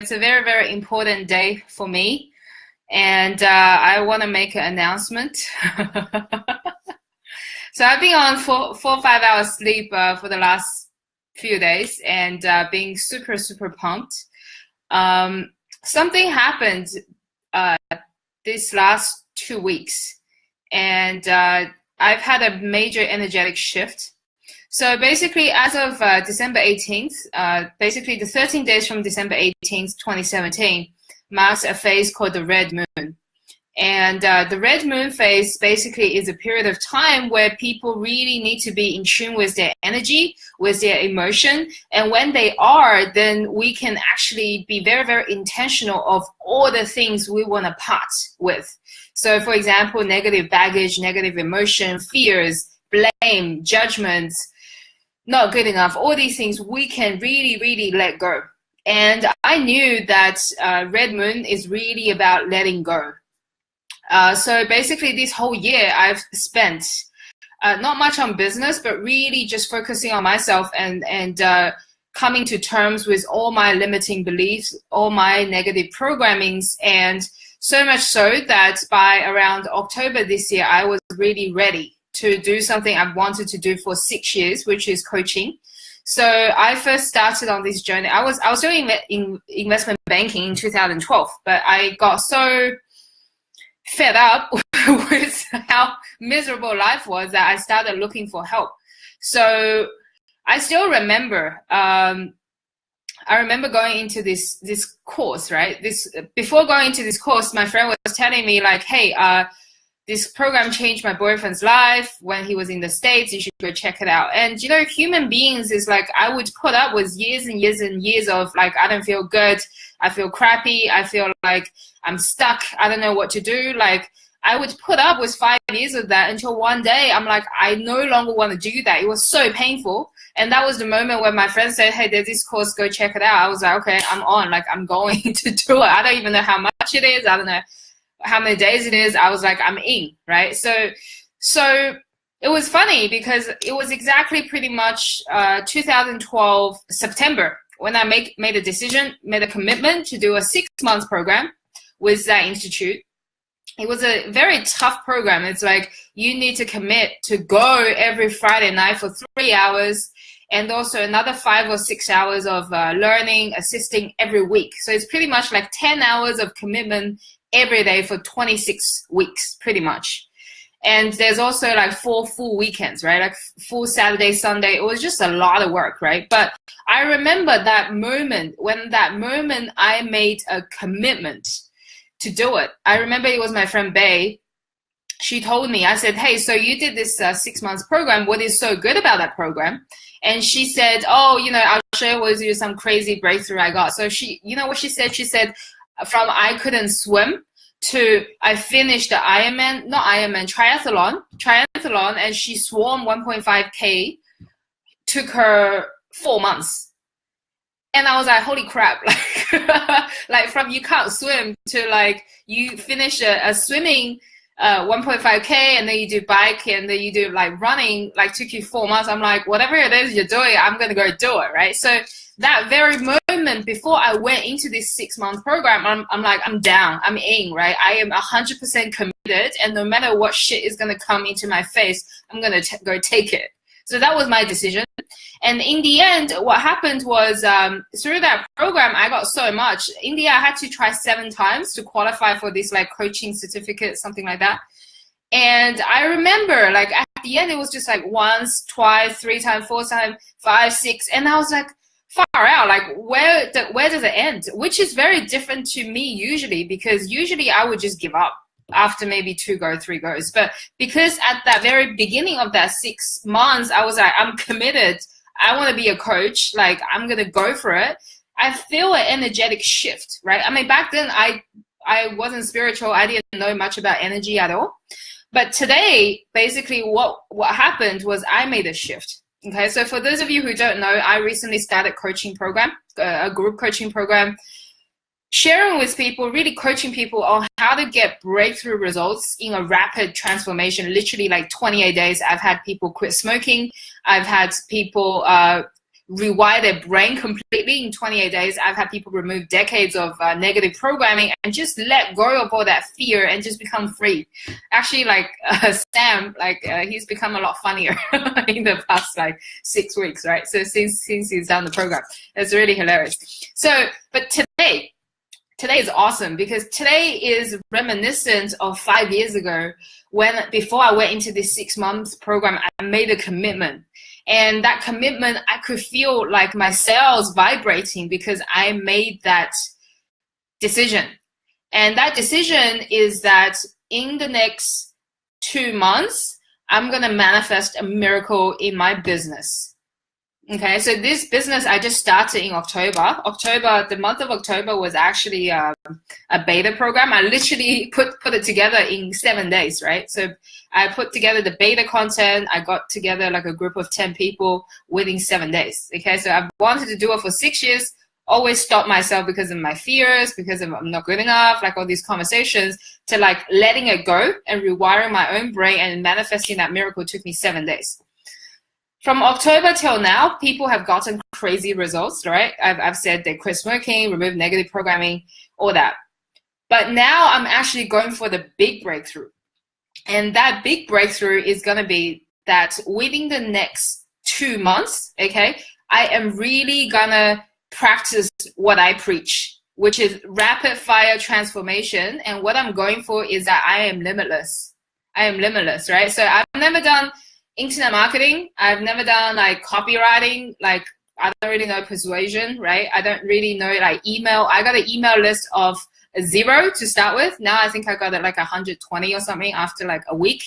it's a very, very important day for me. And I want to make an announcement. So I've been on 4 or 5 hours sleep for the last few days and being super, super pumped. Something happened this last 2 weeks, and I've had a major energetic shift. So basically, as of December 18th, basically the 13 days from December 18th, 2017, marks a phase called the red moon. And the red moon phase basically is a period of time where people really need to be in tune with their energy, with their emotion. And when they are, then we can actually be very, very intentional of all the things we want to part with. So for example, negative baggage, negative emotion, fears, blame, judgments, not good enough, all these things we can really, really let go. And I knew that red moon is really about letting go. So basically this whole year I've spent not much on business, but really just focusing on myself and coming to terms with all my limiting beliefs, all my negative programmings, and so much so that by around October this year, I was really ready to do something I've wanted to do for 6 years, which is coaching. So I first started on this journey. I was doing investment banking in 2012, but I got so fed up with how miserable life was that I started looking for help. So I still remember, I remember going into this course, right? Before going into this course, my friend was telling me like, hey, this program changed my boyfriend's life when he was in the States. You should go check it out. And, you know, human beings is like, I would put up with years and years and years of like, I don't feel good. I feel crappy. I feel like I'm stuck. I don't know what to do. Like, I would put up with 5 years of that until one day I'm like, I no longer want to do that. It was so painful. And that was the moment when my friend said, hey, there's this course, go check it out. I was like, okay, I'm on. Like, I'm going to do it. I don't even know how much it is. I don't know how many days it is. I was like, I'm in, right? So it was funny because it was exactly pretty much 2012 September when I made a decision, made a commitment to do a 6-month program with that institute. It was a very tough program. It's like you need to commit to go every Friday night for 3 hours and also another 5 or 6 hours of learning, assisting every week. So it's pretty much like 10 hours of commitment every day for 26 weeks, pretty much. And there's also like 4 full weekends, right? Like full Saturday, Sunday. It was just a lot of work, right? But I remember that moment, when that moment I made a commitment to do it. I remember it was my friend Bay. She told me, I said, hey, so you did this 6 months program. What is so good about that program? And she said, oh, you know, I'll share with you some crazy breakthrough I got. So she, you know what she said? She said, from I couldn't swim to I finished the triathlon, and she swam 1.5K, took her 4 months. And I was like, holy crap, like from you can't swim to like you finish a swimming 1.5K, and then you do bike, and then you do like running, like took you 4 months. I'm like, whatever it is you're doing, I'm going to go do it, right? So that very moment before I went into this 6-month program, I'm like, I'm down, I'm in, right? I am 100% committed, and no matter what shit is going to come into my face, I'm going to go take it. So that was my decision. And in the end, what happened was through that program, I got so much. In the end, I had to try 7 times to qualify for this like coaching certificate, something like that. And I remember like at the end, it was just like once, twice, 3 times, 4 times, 5, 6. And I was like, far out, like where does it end? Which is very different to me usually, because usually I would just give up after maybe 2 goes, 3 goes. But because at that very beginning of that 6 months, I was like, I'm committed. I want to be a coach. Like, I'm going to go for it. I feel an energetic shift, right? I mean, back then I wasn't spiritual. I didn't know much about energy at all. But today, basically what happened was I made a shift. Okay. So for those of you who don't know, I recently started coaching program, a group coaching program, sharing with people, really coaching people on how to get breakthrough results in a rapid transformation, literally like 28 days. I've had people quit smoking. I've had people rewire their brain completely in 28 days. I've had people remove decades of negative programming and just let go of all that fear and just become free. Actually, like Sam, like he's become a lot funnier in the past like 6 weeks, right? So since he's done the program, it's really hilarious. So, but today is awesome because today is reminiscent of 5 years ago when before I went into this 6 months program, I made a commitment. And that commitment, I could feel like my cells vibrating because I made that decision. And that decision is that in the next 2 months, I'm going to manifest a miracle in my business. Okay, so this business I just started in October. The month of October was actually a beta program. I literally put it together in 7 days, right? So I put together the beta content. I got together like a group of 10 people within 7 days. Okay, so I wanted to do it for 6 years. Always stopped myself because of my fears, because of I'm not good enough, like all these conversations, to like letting it go and rewiring my own brain and manifesting that miracle took me 7 days. From October till now, people have gotten crazy results, right? I've said they quit smoking, remove negative programming, all that. But now I'm actually going for the big breakthrough. And that big breakthrough is going to be that within the next 2 months, okay, I am really going to practice what I preach, which is rapid fire transformation. And what I'm going for is that I am limitless. I am limitless, right? So I've never done internet marketing. I've never done like copywriting. Like I don't really know persuasion, right? I don't really know like email. I got an email list of 0 to start with. Now I think I got it like 120 or something after like a week.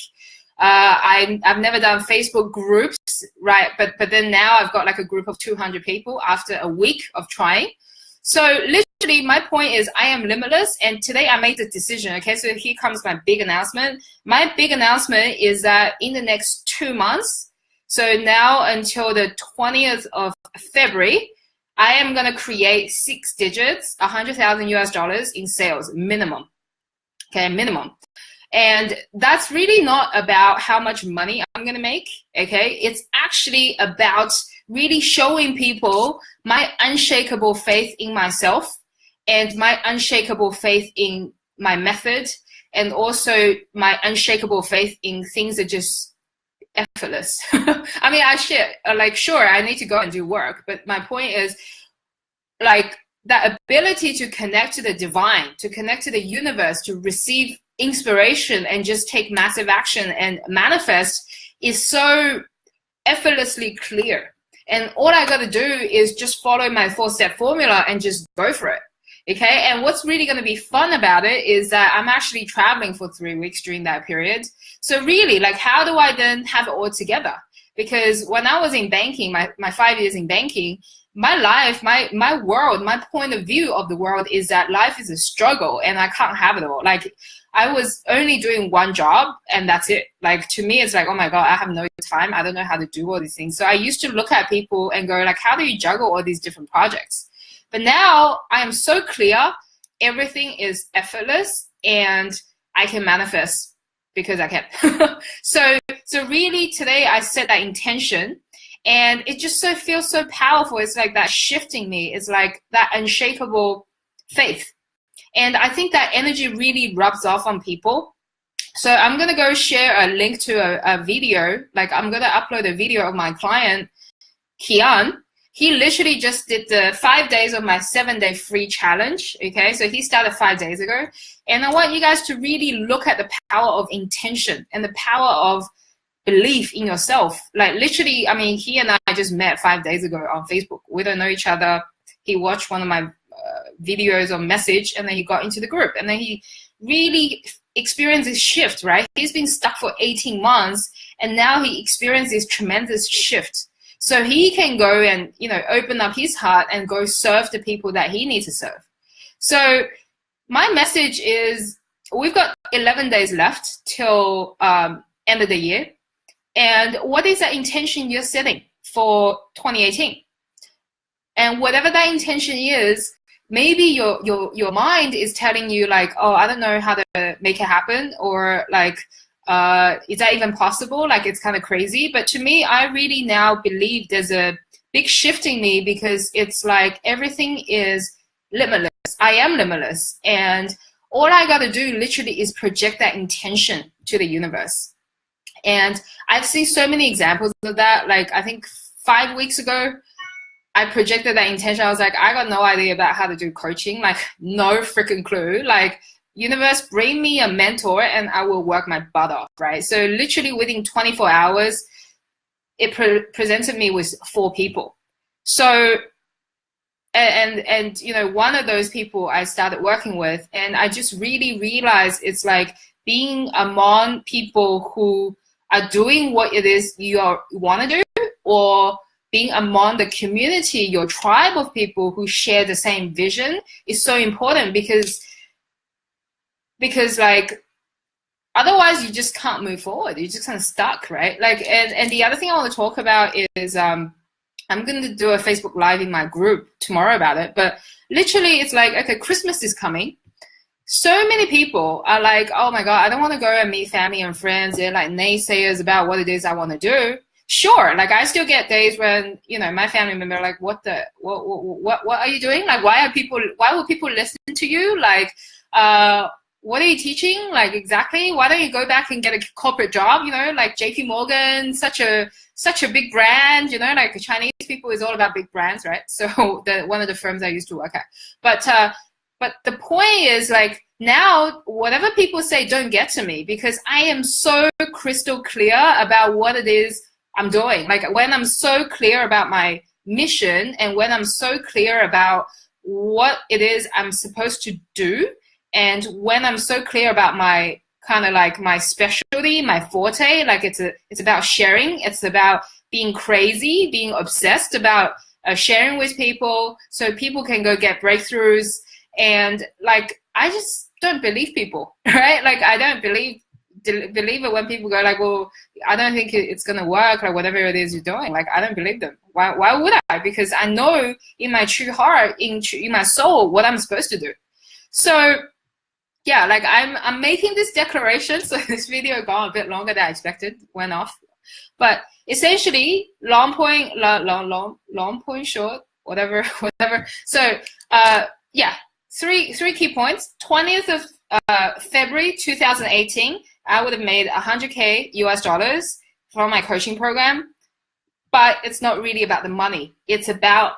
I've never done Facebook groups, right? But then now I've got like a group of 200 people after a week of trying. So literally my point is I am limitless, and today I made the decision. Okay, so here comes my big announcement. My big announcement is that in the next 2 months, so now until the 20th of February, I am going to create 6 digits, $100,000 in sales, minimum. Okay, minimum. And that's really not about how much money I'm going to make. Okay, it's actually about really showing people my unshakable faith in myself and my unshakable faith in my method, and also my unshakable faith in things that just effortless. I mean, sure, I need to go and do work, but my point is like that ability to connect to the divine, to connect to the universe, to receive inspiration and just take massive action and manifest is so effortlessly clear. And all I got to do is just follow my 4-step formula and just go for it. Okay. And what's really going to be fun about it is that I'm actually traveling for 3 weeks during that period. So really, like, how do I then have it all together? Because when I was in banking, my 5 years in banking, my life, my world, my point of view of the world is that life is a struggle and I can't have it all. Like, I was only doing one job and that's it. Like, to me, it's like, oh my God, I have no time. I don't know how to do all these things. So I used to look at people and go like, how do you juggle all these different projects? But now I am so clear, everything is effortless and I can manifest because I can. So really today I set that intention and it just feels so powerful. It's like that shifting me. It's like that unshakable faith. And I think that energy really rubs off on people. So I'm going to go share a link to a video. Like, I'm going to upload a video of my client, Kian. He literally just did the 5 days of my 7-day free challenge. Okay, so he started 5 days ago. And I want you guys to really look at the power of intention and the power of belief in yourself. Like, literally, I mean, he and I just met 5 days ago on Facebook. We don't know each other. He watched one of my videos or message, and then he got into the group, and then he really experienced this shift, right? He's been stuck for 18 months, and now he experienced this tremendous shift. So he can go and, open up his heart and go serve the people that he needs to serve. So my message is, we've got 11 days left till end of the year. And what is that intention you're setting for 2018? And whatever that intention is, maybe your mind is telling you like, oh, I don't know how to make it happen, or like, is that even possible? Like, it's kind of crazy. But to me, I really now believe there's a big shift in me, because it's like everything is limitless. I am limitless. And all I got to do literally is project that intention to the universe. And I've seen so many examples of that. Like, I think 5 weeks ago, I projected that intention. I was like, I got no idea about how to do coaching, like no freaking clue. Like, universe, bring me a mentor and I will work my butt off, right? So literally within 24 hours, it presented me with 4 people. So, and you know, one of those people I started working with, and I just really realized it's like being among people who are doing what it is you want to do, or being among the community, your tribe of people who share the same vision is so important, because like, otherwise you just can't move forward. You're just kind of stuck, right? Like, and the other thing I want to talk about is, I'm going to do a Facebook Live in my group tomorrow about it, but literally it's like, okay, Christmas is coming. So many people are like, oh my God, I don't want to go and meet family and friends. They're like naysayers about what it is I want to do. Sure, like I still get days when, you know, my family member are like, what are you doing? Like, why will people listen to you? Like, what are you teaching? Like, exactly. Why don't you go back and get a corporate job? You know, like JP Morgan, such a big brand, you know, like Chinese people is all about big brands, right? So one of the firms I used to work at. But the point is, like, now whatever people say don't get to me, because I am so crystal clear about what it is I'm doing. Like, when I'm so clear about my mission, and when I'm so clear about what it is I'm supposed to do, and when I'm so clear about my kind of like my specialty, my forte, like it's about sharing. It's about being crazy, being obsessed about sharing with people so people can go get breakthroughs. And like, I just don't believe people, right? Like, I don't believe it when people go like, well, I don't think it's going to work, or whatever it is you're doing. Like, I don't believe them. Why would I? Because I know in my true heart, in my soul, what I'm supposed to do. So yeah, like I'm making this declaration. So this video got a bit longer than I expected, went off. But essentially, long point short, whatever. So yeah, three key points. 20th of February 2018, I would have made $100K US from my coaching program. But it's not really about the money. It's about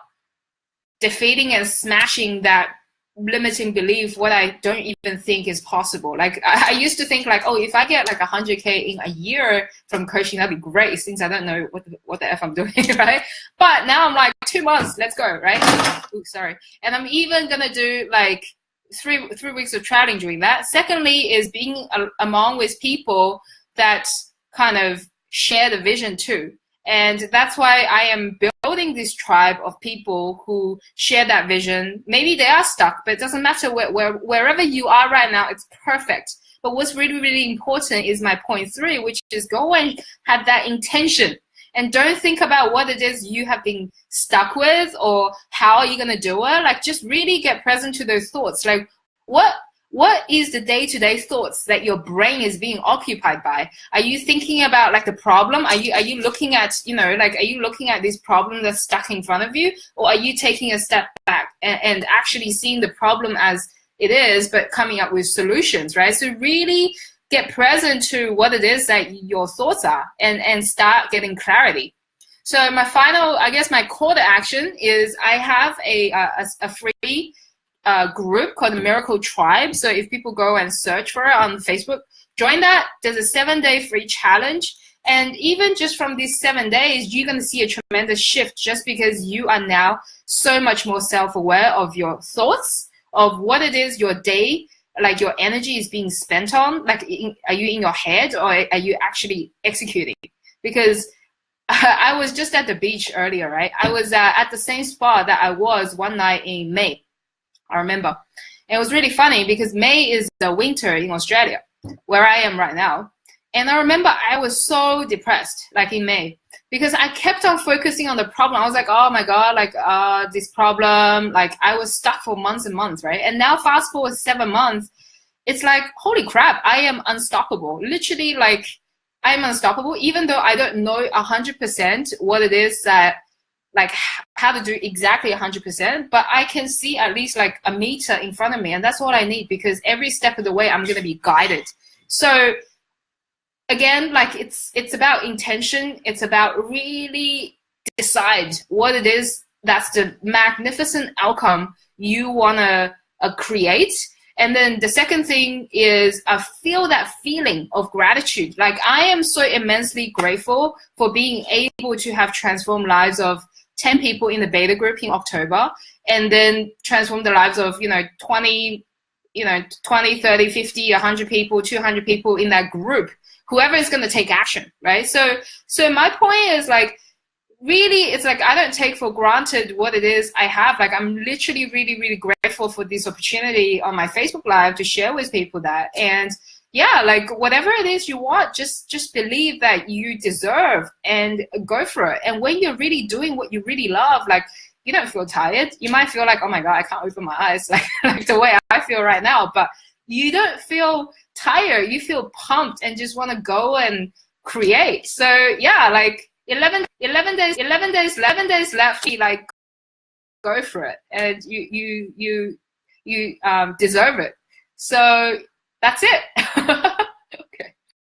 defeating and smashing that limiting belief, what I don't even think is possible. Like, I used to think like, oh, if I get like 100K in a year from coaching, that'd be great, since I don't know what the F I'm doing, right? But now I'm like, 2 months, let's go, right? Ooh, sorry. And I'm even gonna do like three weeks of traveling doing that. Secondly is being among with people that kind of share the vision too. And that's why I am building this tribe of people who share that vision. Maybe they are stuck, but it doesn't matter wherever you are right now, it's perfect. But what's really, really important is my point 3, which is go and have that intention. And don't think about what it is you have been stuck with or how are you going to do it. Like, just really get present to those thoughts. Like, what is the day-to-day thoughts that your brain is being occupied by? Are you thinking about like the problem? Are you looking at, you know, like, are you looking at this problem that's stuck in front of you? Or are you taking a step back and actually seeing the problem as it is, but coming up with solutions, right? So really get present to what it is that your thoughts are and start getting clarity. So my final, I guess my call to action is I have a free group called the Miracle Tribe. So if people go and search for it on Facebook, join that. There's a 7-day free challenge. And even just from these 7 days, you're going to see a tremendous shift, just because you are now so much more self-aware of your thoughts, of what it is your day, like your energy is being spent on. Like, are you in your head or are you actually executing? Because I was just at the beach earlier, right? I was at the same spot that I was one night in May. I remember. And it was really funny because May is the winter in Australia, where I am right now. And I remember I was so depressed, like in May, because I kept on focusing on the problem. I was like, oh my God, like this problem, like I was stuck for months and months, right? And now fast forward 7 months, it's like, holy crap, I am unstoppable. Literally, like, I'm unstoppable, even though I don't know 100% what it is that like how to do exactly 100%, but I can see at least like a meter in front of me, and that's all I need, because every step of the way I'm going to be guided. So again, like it's about intention. It's about really decide what it is that's the magnificent outcome you want to create. And then the second thing is feel that feeling of gratitude. Like I am so immensely grateful for being able to have transformed lives of 10 people in the beta group in October, and then transform the lives of 20, 30, 50, 100 people, 200 people in that group, whoever is going to take action, right? So my point is like, really, it's like I don't take for granted what it is I have. Like I'm literally really, really grateful for this opportunity on my Facebook Live to share with people that. And yeah, like whatever it is you want, just believe that you deserve and go for it. And when you're really doing what you really love, like you don't feel tired. You might feel like, oh my God, I can't open my eyes, like the way I feel right now, but you don't feel tired. You feel pumped and just want to go and create. So yeah, like 11 days left, like go for it, and you deserve it. So that's it.